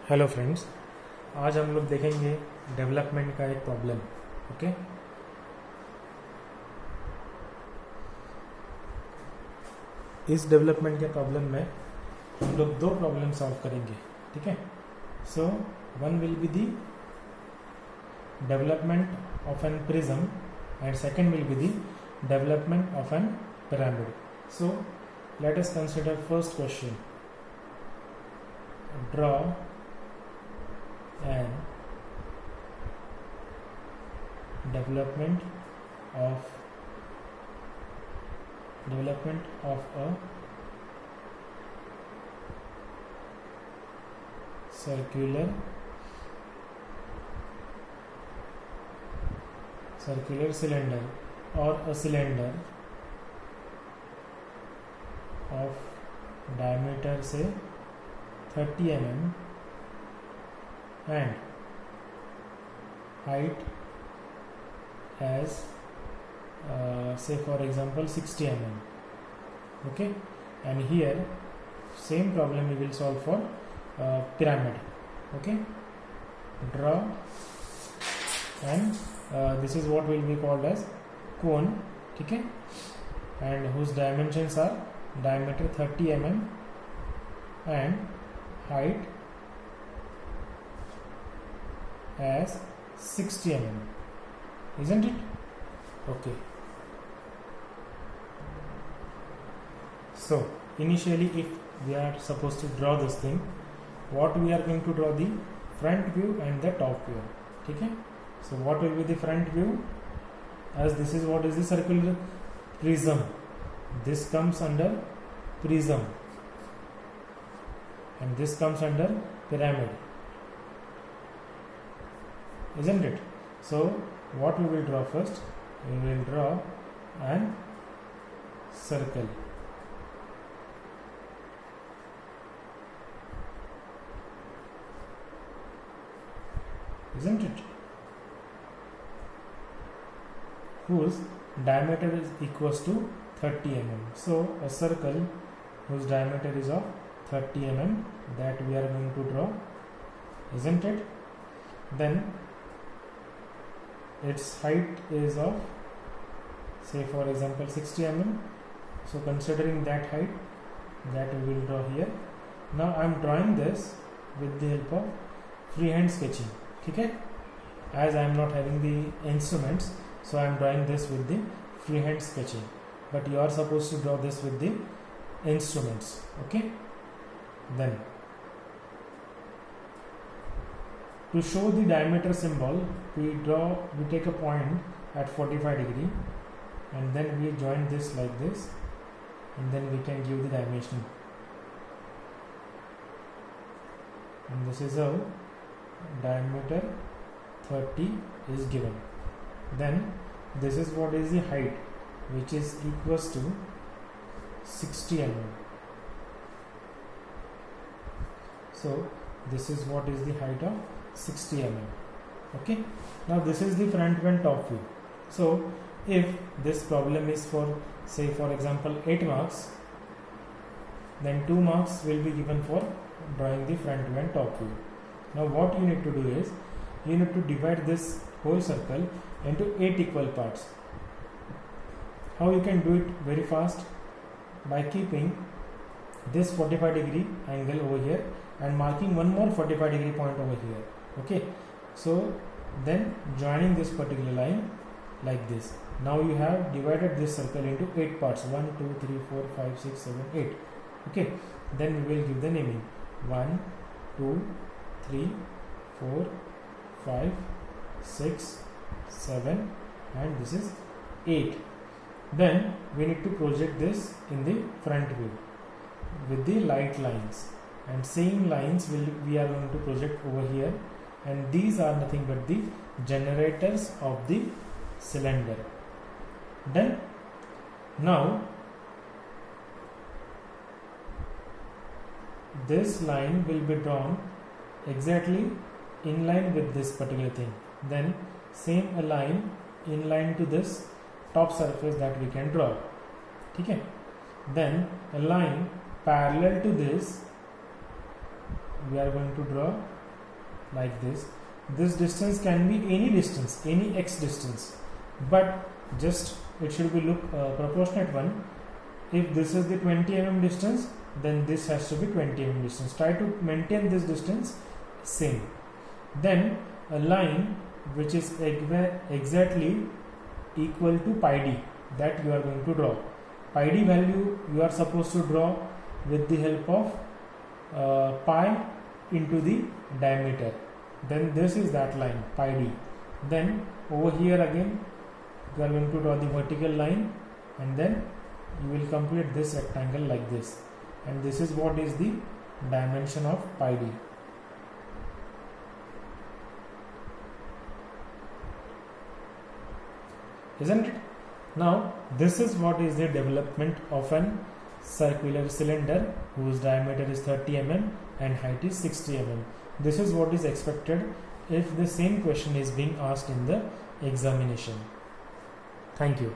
Hello friends, आज हम लोग देखेंगे डेवलपमेंट का एक प्रॉब्लम। ओके, इस डेवलपमेंट के प्रॉब्लम में हम लोग दो प्रॉब्लम सॉल्व करेंगे। ठीक है, so one will be the development of an prism and second will be the development of an pyramid. So let us consider first question. Draw an development of a circular cylinder or a cylinder of diameter say 30 mm and height as say for example 60 mm. Okay, and here same problem we will solve for pyramid. Okay, draw and this is what will be called as cone. Okay, and whose dimensions are diameter 30 mm and height as 60 mm, isn't it? Okay, so initially if we are supposed to draw this thing, what we are going to draw the front view and the top view. Okay, so what will be the front view? As this is what is the circular prism, this comes under prism and this comes under pyramid, isn't it? So what we will draw first? We will draw an circle. Isn't it? Whose diameter is equals to 30 mm. So a circle whose diameter is of 30 mm, that we are going to draw, isn't it? Then its height is of say for example 60 mm. So considering that height, that we will draw here. Now I am drawing this with the help of freehand sketching. Okay, as I am not having the instruments, so I am drawing this with the freehand sketching, but you are supposed to draw this with the instruments. Okay, then to show the diameter symbol, we take a point at 45 degree and then we join this like this, and then we can give the dimension, and this is how diameter 30 is given. Then this is what is the height, which is equals to 60 mm. So this is what is the height of 60 mm. Okay, now this is the front and top view. So if this problem is for say for example 8 marks, then 2 marks will be given for drawing the front and top view. Now what you need to do is, you need to divide this whole circle into 8 equal parts. How you can do it very fast? By keeping this 45 degree angle over here and marking one more 45 degree point over here. Okay, so then joining this particular line like this. Now you have divided this circle into 8 parts, 1 2 3 4 5 6 7 8. Okay, then we will give the naming 1 2 3 4 5 6 7 and this is 8. Then we need to project this in the front view with the light lines, and same lines we are going to project over here, and these are nothing but the generators of the cylinder. Then now this line will be drawn exactly in line with this particular thing. Then same a line in line to this top surface that we can draw. Okay, then a line parallel to this we are going to draw like this. This distance can be any distance, any x distance, but just it should be proportionate one. If this is the 20 mm distance, then this has to be 20 mm distance. Try to maintain this distance same. Then a line which is exactly equal to pi d, that you are going to draw. Pi d value you are supposed to draw with the help of pi into the diameter. Then this is that line, pi d. Then over here again you are going to draw the vertical line, and then you will complete this rectangle like this, and this is what is the dimension of pi d. Isn't it? Now this is what is the development of an circular cylinder whose diameter is 30 mm and height is 60 mm. This is what is expected if the same question is being asked in the examination. Thank you.